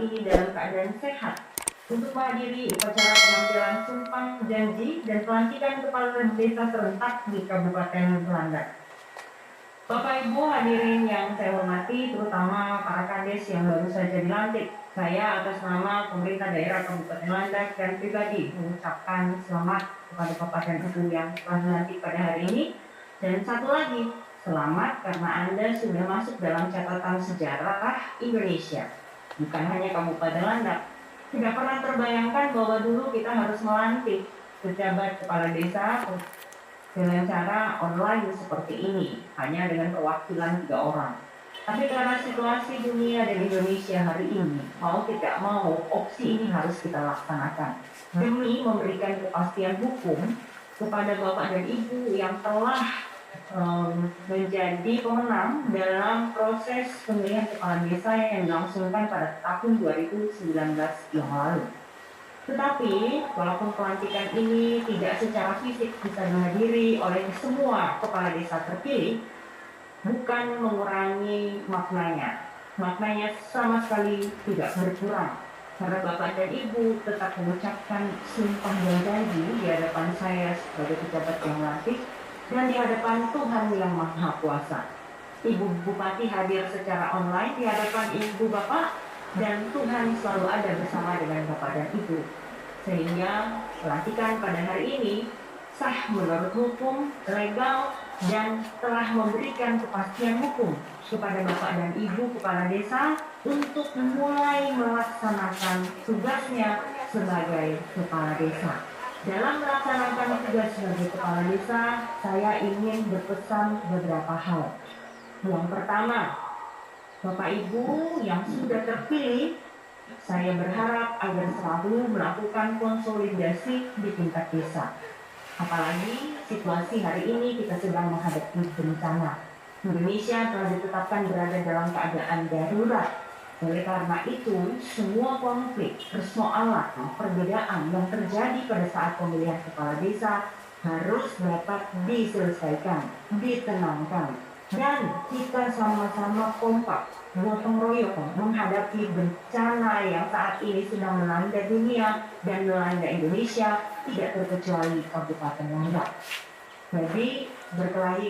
ini dalam keadaan sehat untuk menghadiri upacara pengambilan sumpah janji dan pelantikan kepala desa serentak di Kabupaten Landak. Bapak Ibu hadirin yang saya hormati, terutama para kades yang baru saja dilantik, saya atas nama pemerintah daerah Kabupaten Landak dan pribadi mengucapkan selamat kepada Bapak dan Ibu yang telah dilantik pada hari ini. Dan satu lagi, selamat karena Anda sudah masuk dalam catatan sejarah Indonesia. Bukan hanya Kabupaten Landak. Tidak pernah terbayangkan bahwa dulu kita harus melantik pejabat kepala desa dengan cara online seperti ini, hanya dengan perwakilan 3 orang. Tapi karena situasi dunia dan Indonesia hari ini, mau tidak mau, opsi ini harus kita laksanakan. Demi memberikan kepastian hukum kepada Bapak dan Ibu yang telah menjadi pemenang dalam proses pemilihan kepala desa yang dilangsungkan pada tahun 2019 yang lalu. Tetapi, walaupun pelantikan ini tidak secara fisik bisa dihadiri oleh semua kepala desa terpilih, bukan mengurangi maknanya. Maknanya sama sekali tidak berkurang. Karena Bapak dan Ibu tetap mengucapkan sumpah dan janji di hadapan saya sebagai pejabat yang lantik dan di hadapan Tuhan yang Maha Kuasa. Ibu Bupati hadir secara online di hadapan Ibu Bapak, dan Tuhan selalu ada bersama dengan Bapak dan Ibu. Sehingga pelantikan pada hari ini sah menurut hukum, legal, dan telah memberikan kepastian hukum kepada Bapak dan Ibu Kepala Desa untuk mulai melaksanakan tugasnya sebagai Kepala Desa. Dalam melaksanakan tugas sebagai Kepala Desa, saya ingin berpesan beberapa hal. Yang pertama, Bapak Ibu yang sudah terpilih, saya berharap agar selalu melakukan konsolidasi di tingkat desa. Apalagi situasi hari ini kita sedang menghadapi bencana. Indonesia telah ditetapkan berada dalam keadaan darurat. Oleh karena itu, semua konflik, persoalan, perbedaan yang terjadi pada saat pemilihan kepala desa harus dapat diselesaikan, ditenangkan, dan kita sama-sama kompak, gotong royong menghadapi bencana yang saat ini sedang melanda dunia dan melanda Indonesia, tidak terkecuali Kabupaten Landak. Jadi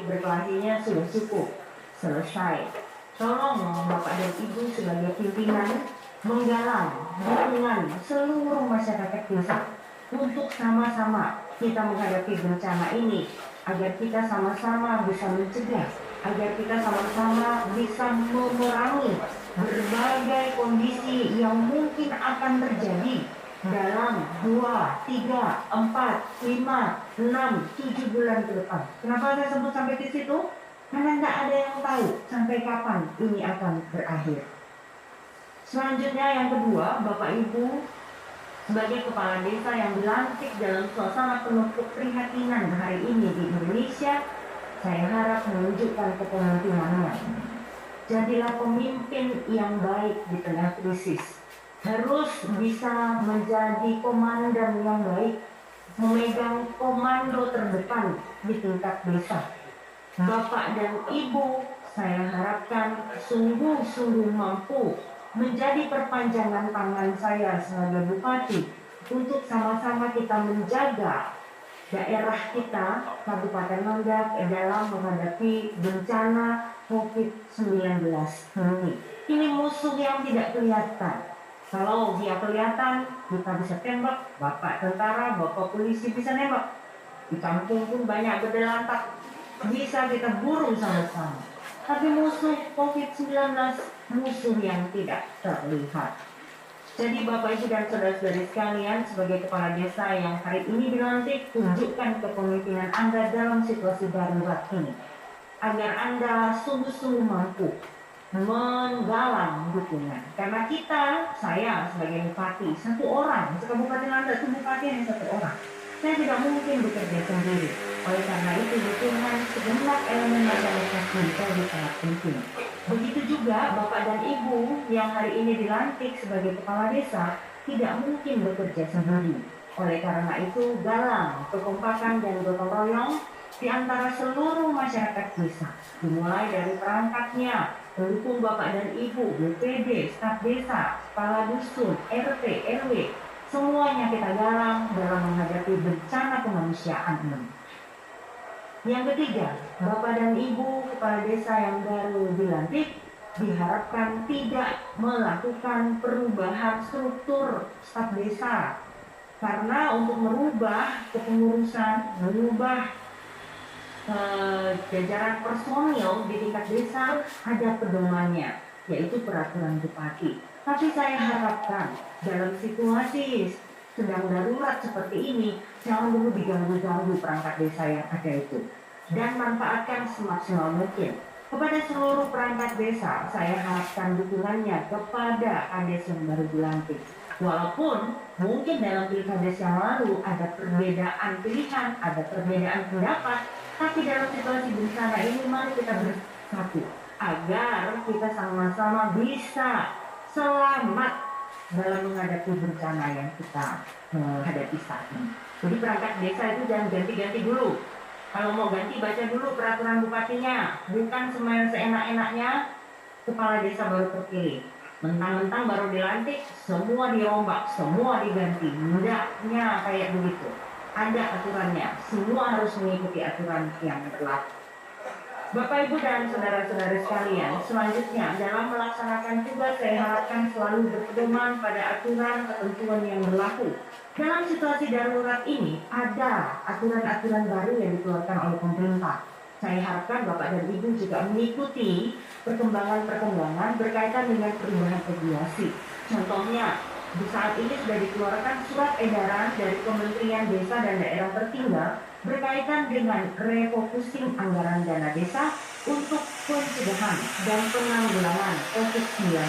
berkelahinya sudah cukup, selesai. Tolong Bapak dan Ibu sebagai pimpinan menggalang dukungan seluruh masyarakat desa untuk sama-sama kita menghadapi bencana ini, agar kita sama-sama bisa mencegah, agar kita sama-sama bisa memerangi berbagai kondisi yang mungkin akan terjadi dalam 2, 3, 4, 5, 6, 7 bulan ke depan. Kenapa saya sebut sampai di situ? Karena tidak ada yang tahu sampai kapan ini akan berakhir. Selanjutnya yang kedua, Bapak Ibu sebagai kepala desa yang dilantik dalam suasana penuh keprihatinan hari ini di Indonesia, saya harap menunjukkan kepemimpinannya. Jadilah pemimpin yang baik di tengah krisis. Harus bisa menjadi komandan yang baik, memegang komando terdepan di tingkat desa. Bapak dan Ibu, saya harapkan sungguh-sungguh mampu menjadi perpanjangan tangan saya sebagai Bupati untuk sama-sama kita menjaga daerah kita, Kabupaten Landak, dalam menghadapi bencana COVID-19 ini. Ini musuh yang tidak kelihatan. Kalau dia kelihatan, kita bisa tembak, Bapak tentara, Bapak polisi bisa nembak. Di kampung pun banyak berdelantak, bisa kita buru sama-sama. Tapi musuh COVID-19, musuh yang tidak terlihat. Jadi Bapak Ibu dan saudara-saudari sekalian, sebagai kepala desa yang hari ini dilantik, tunjukkan kepemimpinan Anda dalam situasi darurat ini, agar Anda sungguh-sungguh mampu menggalang dukungan. Karena saya sebagai bupati, satu orang, Kabupaten Landak itu bupati hanya satu orang. Saya tidak mungkin bekerja sendiri. Oleh karena itu, dukungan segenap elemen masyarakat menjadi sangat penting. Begitu juga Bapak dan Ibu yang hari ini dilantik sebagai kepala desa tidak mungkin bekerja sendiri. Oleh karena itu, galang kekompakan dan gotong royong di antara seluruh masyarakat desa, dimulai dari perangkatnya, pendukung Bapak dan Ibu, BPD, staf desa, kepala dusun, RT, RW, semuanya kita galang dalam menghadapi bencana kemanusiaan ini. Yang ketiga, Bapak dan Ibu kepala desa yang baru dilantik diharapkan tidak melakukan perubahan struktur staf desa, karena untuk merubah kepengurusan, merubah jajaran personil di tingkat desa ada pedomannya, yaitu peraturan bupati. Tapi saya harapkan dalam situasi sedang darurat seperti ini, jangan dulu diganggu-ganggu perangkat desa yang ada itu, dan manfaatkan semaksimal mungkin. Kepada seluruh perangkat desa, saya harapkan dukungannya kepada kades yang baru dilantik. Walaupun mungkin dalam pilkades yang lalu ada perbedaan pilihan, ada perbedaan pendapat, tapi dalam situasi bencana ini mari kita bersatu agar kita sama-sama bisa selamat dalam menghadapi bencana yang kita hadapi saat ini. Jadi perangkat desa itu jangan ganti-ganti dulu. Kalau mau ganti, baca dulu peraturan bupatinya, bukan seenak-enaknya kepala desa baru terpilih. Mentang-mentang baru dilantik, semua dirombak, semua diganti. Hendaknya kayak begitu. Ada aturannya, semua harus mengikuti aturan yang berlaku. Bapak, Ibu, dan saudara-saudara sekalian, selanjutnya dalam melaksanakan tugas saya harapkan selalu berpedoman pada aturan ketentuan yang berlaku. Dalam situasi darurat ini ada aturan-aturan baru yang dikeluarkan oleh pemerintah. Saya harapkan Bapak dan Ibu juga mengikuti perkembangan-perkembangan berkaitan dengan perubahan regulasi. Contohnya, di saat ini sudah dikeluarkan surat edaran dari Kementerian Desa dan Daerah Tertinggal berkaitan dengan refocusing anggaran dana desa untuk pencegahan dan penanggulangan COVID-19.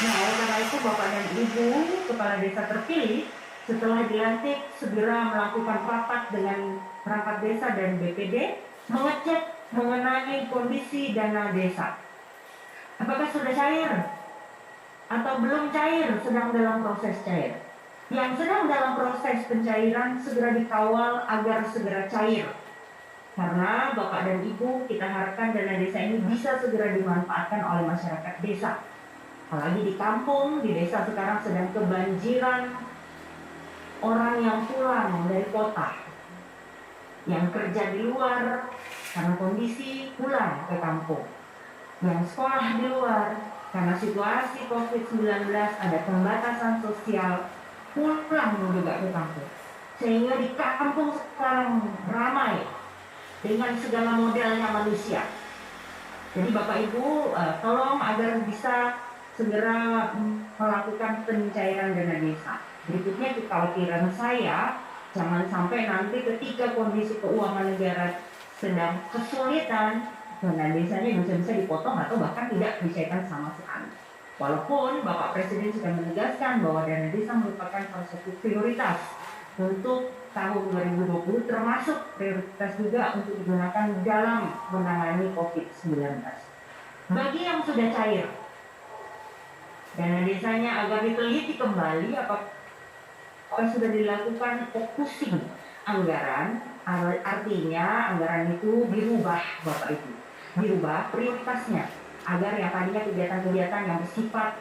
Nah, oleh karena itu Bapak dan Ibu kepala desa terpilih setelah dilantik segera melakukan rapat dengan perangkat desa dan BPD mengecek mengenai kondisi dana desa. Apakah sudah cair? Atau belum cair, sedang dalam proses cair? Yang sedang dalam proses pencairan segera dikawal agar segera cair. Karena Bapak dan Ibu kita harapkan dana desa ini bisa segera dimanfaatkan oleh masyarakat desa. Apalagi di kampung, di desa sekarang sedang kebanjiran orang yang pulang dari kota, yang kerja di luar karena kondisi pulang ke kampung, yang sekolah di luar karena situasi COVID-19 ada pembatasan sosial pulang juga ke kampung, sehingga di kampung sekarang ramai dengan segala modelnya manusia. Jadi Bapak Ibu tolong agar bisa segera melakukan pencairan dana desa. Berikutnya kekhawatiran saya, jangan sampai nanti ketika kondisi keuangan negara sedang kesulitan, dana desanya bisa dipotong atau bahkan tidak dicairkan sama sekali. Walaupun Bapak Presiden sudah menegaskan bahwa dana desa merupakan salah satu prioritas untuk tahun 2020, termasuk prioritas juga untuk digunakan dalam menangani COVID-19. Bagi yang sudah cair dana desanya agar diteliti kembali apakah sudah dilakukan focusing anggaran, artinya anggaran itu dirubah Bapak Ibu, dirubah prioritasnya agar yang tadinya kegiatan-kegiatan yang bersifat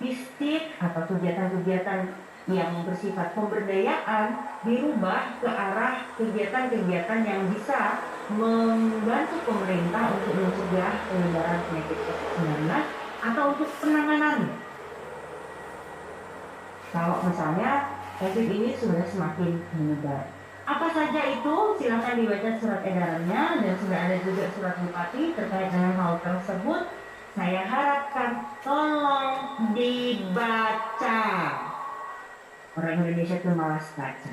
fisik atau kegiatan-kegiatan yang bersifat pemberdayaan dirubah ke arah kegiatan-kegiatan yang bisa membantu pemerintah untuk mencegah penyebaran penyakit COVID-19 atau untuk penanganannya. Kalau misalnya COVID ini sudah semakin menyebar, apa saja itu silakan dibaca surat edarannya, dan sudah ada juga surat bupati terkait dengan hal tersebut. Saya harapkan tolong dibaca. Orang Indonesia itu malas baca,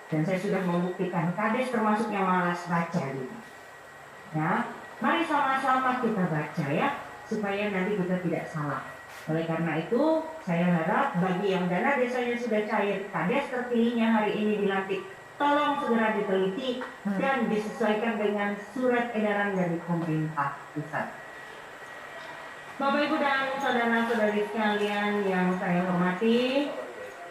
dan saya sudah membuktikan kades termasuk yang malas baca gitu. Ya, mari sama-sama kita baca ya, supaya nanti kita tidak salah. Oleh karena itu, saya harap bagi yang dana desanya sudah cair, kades terpilihnya hari ini dilantik, tolong segera diteliti dan disesuaikan dengan surat edaran dari pemerintah pusat. Bapak Ibu dan saudara-saudari sekalian yang saya hormati,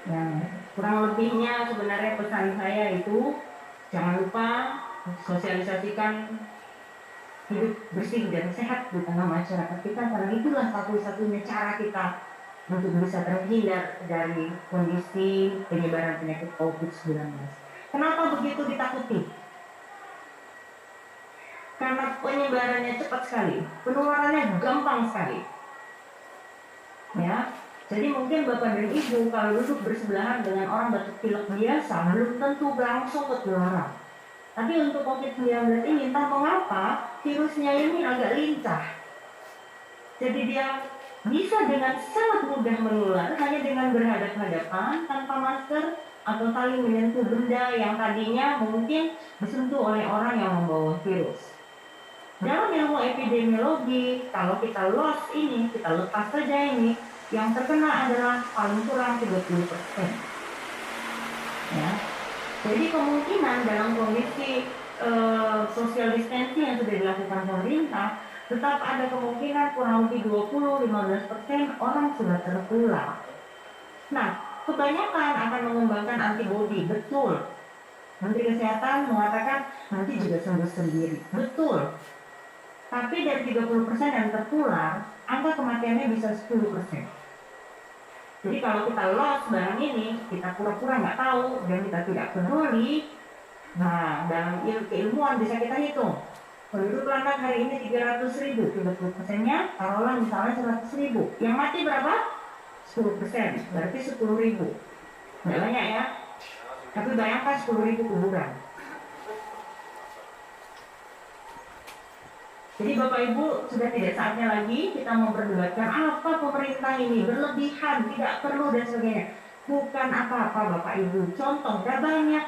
yang kurang lebihnya sebenarnya pesan saya itu jangan lupa sosialisasikan hidup bersih dan sehat di tengah masyarakat kita, karena itulah satu-satunya cara kita untuk bisa terhindar dari kondisi penyebaran penyakit COVID-19. Kenapa begitu ditakuti? Karena penyebarannya cepat sekali, penularannya gampang sekali. Ya, jadi mungkin Bapak dan Ibu kalau duduk bersebelahan dengan orang batuk pilek biasa belum tentu langsung ketularan. Tapi untuk COVID-19 ini entah mengapa virusnya ini agak lincah. Jadi dia bisa dengan sangat mudah menular hanya dengan berhadapan-hadapan tanpa masker atau saling menyentuh benda yang tadinya mungkin disentuh oleh orang yang membawa virus. Dalam ilmu epidemiologi, kalau kita loss ini, kita lepas saja ini, yang terkena adalah paling kurang 30%. Ya. Jadi kemungkinan dalam kondisi social distancing yang sudah dilakukan pemerintah, tetap ada kemungkinan kurang lebih 20-15% orang sudah tertular. Nah, kebanyakan akan mengembangkan antibodi, betul. Menteri Kesehatan mengatakan nanti juga sembuh sendiri, betul. Tapi dari 30% yang tertular, angka kematiannya bisa 10%. Jadi kalau kita loss barang ini, kita pura-pura nggak tahu dan kita tidak peduli. Nah, dalam keilmuan bisa kita hitung. Penduduk landak hari ini 300.000, 30%-nya taruhlah misalnya 100.000. Yang mati berapa? 10%, berarti 10.000. Nggak banyak ya. Tapi bayangkan 10.000 kuburan. Jadi Bapak Ibu sudah tidak saatnya lagi kita memperdebatkan apa pemerintah ini berlebihan, tidak perlu dan sebagainya. Bukan apa-apa Bapak Ibu. Contoh, udah banyak.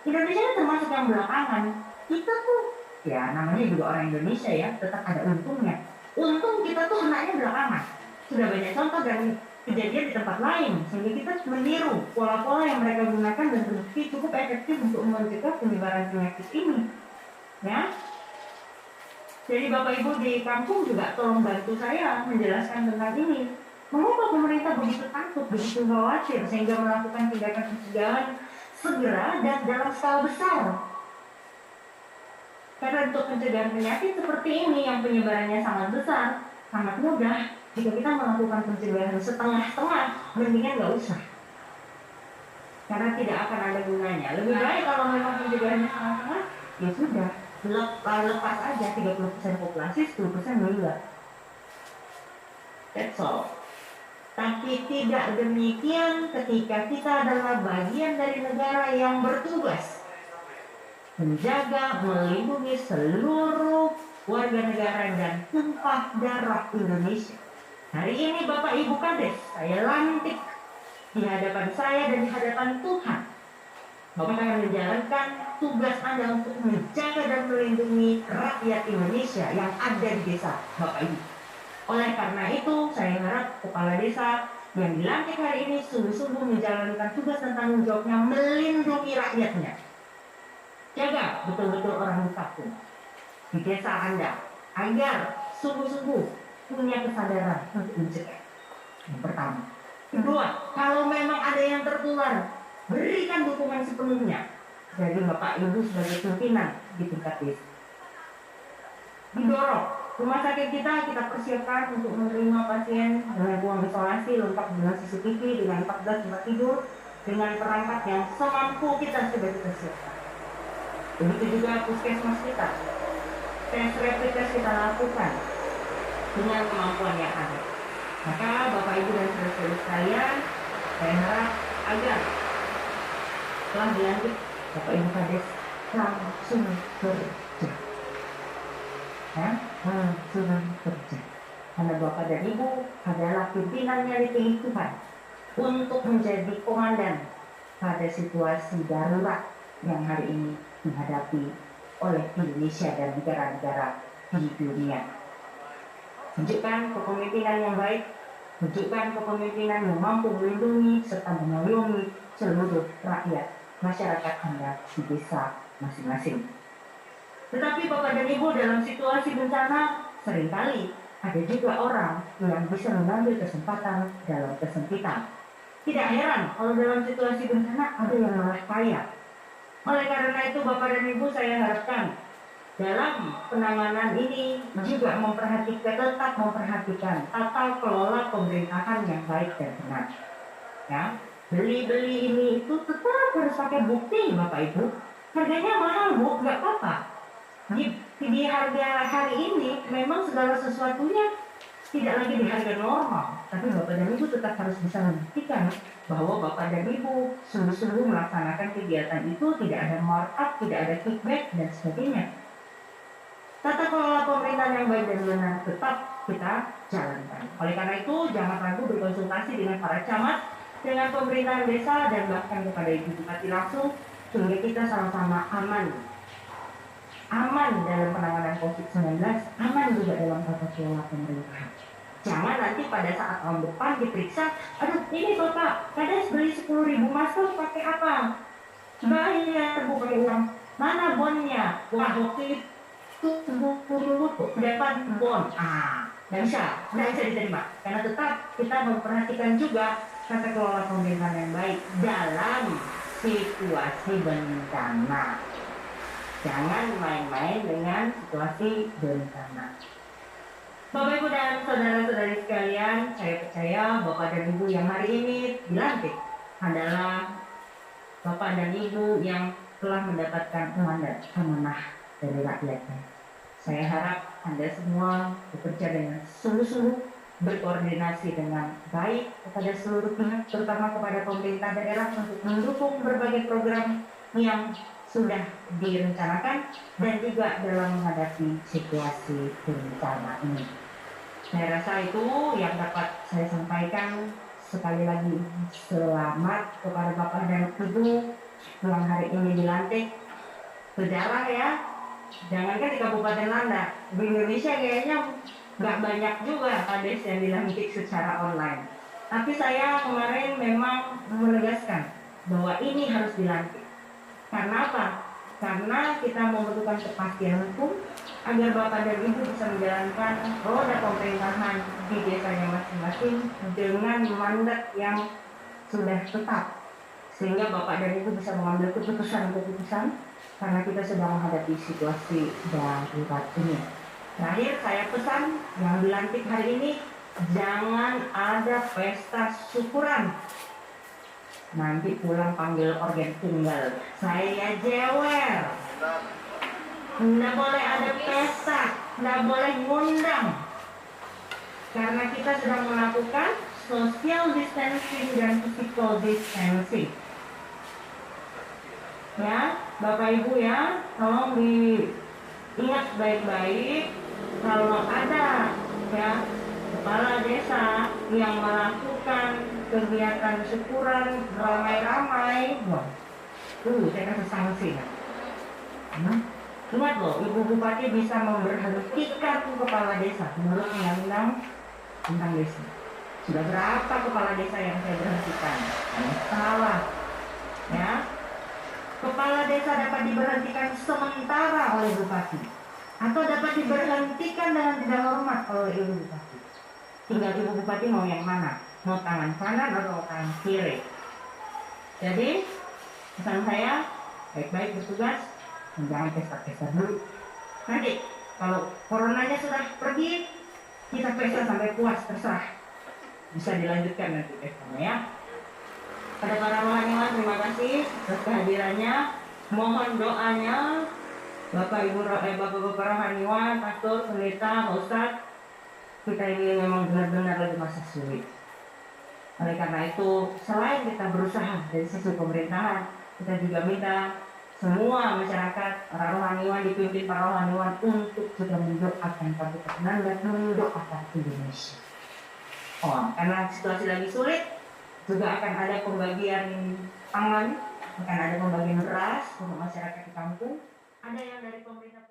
Indonesia termasuk yang belakangan. Kita tuh, ya namanya juga orang Indonesia ya, tetap ada untungnya. Untung kita tuh anaknya belakangan. Sudah banyak contoh dan kejadian di tempat lain, sehingga kita meniru pola-pola yang mereka gunakan dan terbukti cukup efektif untuk mencegah penyebaran penyakit ini. Ya. Jadi Bapak Ibu di kampung juga tolong bantu saya menjelaskan tentang ini. Mengapa pemerintah begitu takut, begitu khawatir sehingga melakukan tindakan pencegahan segera dan dalam skala besar? Karena untuk pencegahan penyakit seperti ini yang penyebarannya sangat besar, sangat mudah. Jika kita melakukan pencegahan setengah-setengah, mendingan nggak usah. Karena tidak akan ada gunanya. Lebih baik kalau memang pencegahannya setengah-setengah, ya sudah. Lepas aja 30% populasi, 10% meninggal. That's all. Tapi tidak demikian ketika kita adalah bagian dari negara yang bertugas menjaga, melindungi seluruh warga negara dan tumpah darah Indonesia. Hari ini Bapak Ibu Kades, saya lantik di hadapan saya dan di hadapan Tuhan. Bapak akan menjalankan tugas Anda untuk menjaga dan melindungi rakyat Indonesia yang ada di desa Bapak Ibu. Oleh karena itu, saya harap kepala desa yang dilantik hari ini sungguh-sungguh menjalankan tugas dan tanggung jawabnya melindungi rakyatnya. Jaga betul-betul orang kampung di desa Anda agar sungguh-sungguh punya kesadaran untuk mencegah. Yang pertama. Kedua, kalau memang ada yang tertular, berikan dukungan sepenuhnya dari Bapak Ibu sebagai pimpinan di tingkat desa. Didorong rumah sakit kita persiapkan untuk menerima pasien dengan ruang isolasi lengkap dengan CCTV, dengan 14 tempat tidur, dengan perangkat yang semampu kita sudah kita siapkan. Begitu juga puskesmas kita, tes rapid test kita lakukan dengan kemampuan yang ada. Maka Bapak Ibu dan saudara-saudara sekalian, saya harap agar setelah dilantik Bapak Ibu Kades langsung kerja. Ya, langsung kerja. Karena Bapak dan Ibu adalah pimpinannya di tinggi Tuhan untuk menjadi komandan pada situasi darurat yang hari ini dihadapi oleh Indonesia dan negara-negara di dunia. Tunjukkan kepemimpinan yang baik, tunjukkan kepemimpinan yang mampu melindungi serta mengayomi seluruh rakyat masyarakat Anda di desa masing-masing. Tetapi Bapak dan Ibu, dalam situasi bencana seringkali ada juga orang yang bisa mengambil kesempatan dalam kesempitan. Tidak heran kalau dalam situasi bencana ada yang malah kaya. Oleh karena itu Bapak dan Ibu, saya harapkan dalam penanganan ini juga tetap memperhatikan tata kelola pemerintahan yang baik dan benar. Ya, beli ini itu tetap harus pakai bukti, Bapak Ibu. Harganya mahal, Bu, nggak apa-apa. Di harga hari ini memang segala sesuatunya tidak lagi di harga normal, tapi Bapak dan Ibu tetap harus bisa membuktikan bahwa Bapak dan Ibu sungguh-sungguh melaksanakan kegiatan itu, tidak ada markup, tidak ada kickback, dan sebagainya. Tata kelola pemerintahan yang baik dan benar tetap kita jalankan. Oleh karena itu, jangan ragu berkonsultasi dengan para camat, dengan pemerintahan desa, dan bahkan kepada Ibu Bupati langsung, sehingga kita sama-sama aman dalam penanganan COVID-19, aman juga dalam tata kelola pemerintahan. Jangan nanti pada saat tahun depan diperiksa, aduh ini Bapak, kadang beli 10.000 masker pakai apa? Bayar, Bu, pakai uang. Mana bonnya? Wah, waktu itu dapat bon. Nggak bisa diterima. Karena tetap kita memperhatikan juga tata kelola pemerintahan yang baik dalam situasi bencana. Jangan main-main dengan situasi bencana. Bapak Ibu dan saudara-saudari sekalian, saya percaya Bapak dan Ibu yang hari ini dilantik adalah Bapak dan Ibu yang telah mendapatkan mandat amanah dari rakyatnya. Saya harap Anda semua bekerja dengan sungguh-sungguh, berkoordinasi dengan baik kepada seluruh pihak, terutama kepada pemerintah daerah untuk mendukung berbagai program yang sudah direncanakan dan juga dalam menghadapi situasi bencana ini. Saya rasa itu yang dapat saya sampaikan. Sekali lagi selamat kepada Bapak dan Ibu yang hari ini dilantik. Sejarah ya, jangankan di Kabupaten Landak, di Indonesia kayaknya nggak banyak juga kades yang dilantik secara online. Tapi saya kemarin memang menegaskan bahwa ini harus dilantik. Karena apa? Karena kita membutuhkan kepastian hukum agar Bapak dan Ibu bisa menjalankan roda pemerintahan di desanya masing-masing dengan mandat yang sudah tetap, sehingga Bapak dan Ibu bisa mengambil keputusan karena kita sedang menghadapi situasi darurat ini. Terakhir saya pesan yang dilantik hari ini, jangan ada pesta syukuran. Nanti pulang panggil organ tunggal, saya jewer. Nggak boleh ada pesta, nggak boleh ngundang. Karena kita sedang melakukan social distancing dan physical distancing. Ya, Bapak Ibu ya, tolong diingat baik-baik kalau ada ya kepala desa yang melakukan kegiatan syukuran ramai-ramai, saya kasih sanksi ya. Ingat loh, Ibu Bupati bisa memberhentikan kepala desa menurut undang-undang tentang desa. Sudah berapa kepala desa yang saya berhentikan? Salah, ya. Kepala desa dapat diberhentikan sementara oleh Bupati, atau dapat diberhentikan dengan tidak hormat oleh Ibu Bupati. Tinggal Ibu Bupati mau yang mana? Mau tangan kanan atau tangan kiri. Jadi pesan saya, baik-baik bertugas, jangan pesta-pesta dulu. Nanti kalau coronanya sudah pergi, kita pesta sampai puas, terserah. Bisa dilanjutkan nanti pestanya ya. Pada para rohaniwan, terima kasih atas kehadirannya. Mohon doanya Bapak rohaniwan, pastor, pendeta, Pak Ustadz. Kita ini memang benar-benar lagi masa sulit. Oleh karena itu, selain kita berusaha dari sisi pemerintahan, kita juga minta semua masyarakat, para rohaniwan, dipimpin para rohaniwan untuk juga mendoakan Kabupaten dan mendoakan Indonesia. Karena situasi lagi sulit, juga akan ada pembagian pangan, akan ada pembagian beras untuk masyarakat di kampung, ada yang dari pemerintah